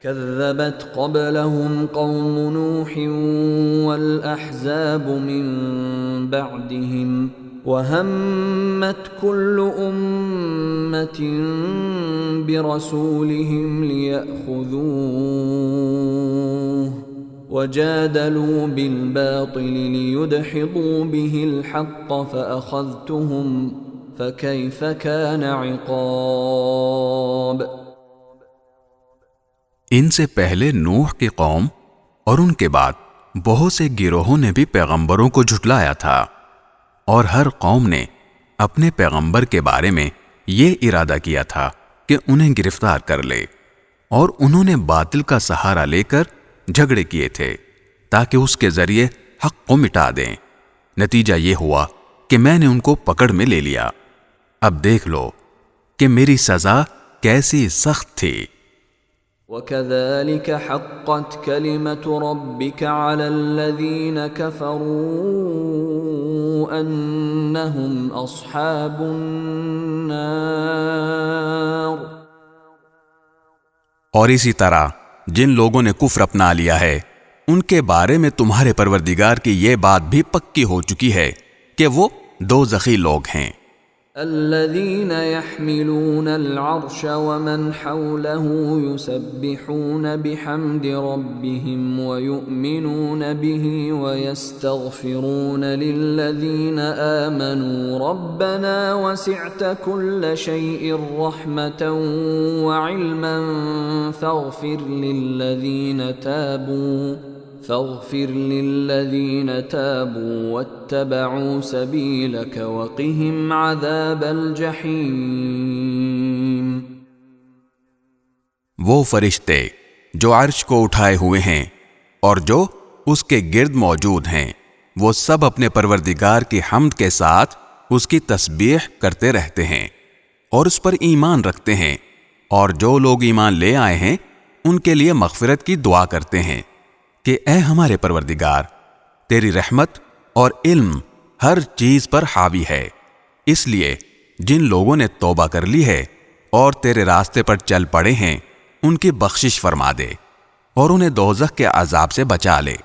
كذبت قبلهم قوم نوح والأحزاب من بعدهم وهمت كل أمة برسولهم ليأخذوه وجادلوا بالباطل ليدحضوا به الحق فأخذتهم فكيف كان عقاب۔ ان سے پہلے نوح کی قوم اور ان کے بعد بہت سے گروہوں نے بھی پیغمبروں کو جھٹلایا تھا، اور ہر قوم نے اپنے پیغمبر کے بارے میں یہ ارادہ کیا تھا کہ انہیں گرفتار کر لے، اور انہوں نے باطل کا سہارا لے کر جھگڑے کیے تھے تاکہ اس کے ذریعے حق کو مٹا دیں۔ نتیجہ یہ ہوا کہ میں نے ان کو پکڑ میں لے لیا۔ اب دیکھ لو کہ میری سزا کیسی سخت تھی۔ وَكَذَلِكَ حَقَّتْ كَلِمَةُ رَبِّكَ عَلَى الَّذِينَ كَفَرُوا أَنَّهُمْ أَصْحَابُ النَّارِ۔ اور اسی طرح جن لوگوں نے کفر اپنا لیا ہے ان کے بارے میں تمہارے پروردگار کی یہ بات بھی پکی ہو چکی ہے کہ وہ دوزخی لوگ ہیں۔ الذين يحملون العرش ومن حوله يسبحون بحمد ربهم ويؤمنون به ويستغفرون للذين آمنوا ربنا وسعت كل شيء رحمة وعلما فاغفر للذين تابوا واتبعوا سبيلك وقهم عذاب الجحيم۔ وہ فرشتے جو عرش کو اٹھائے ہوئے ہیں اور جو اس کے گرد موجود ہیں، وہ سب اپنے پروردگار کی حمد کے ساتھ اس کی تسبیح کرتے رہتے ہیں اور اس پر ایمان رکھتے ہیں، اور جو لوگ ایمان لے آئے ہیں ان کے لیے مغفرت کی دعا کرتے ہیں کہ اے ہمارے پروردگار، تیری رحمت اور علم ہر چیز پر حاوی ہے، اس لیے جن لوگوں نے توبہ کر لی ہے اور تیرے راستے پر چل پڑے ہیں ان کی بخشش فرما دے اور انہیں دوزخ کے عذاب سے بچا لے۔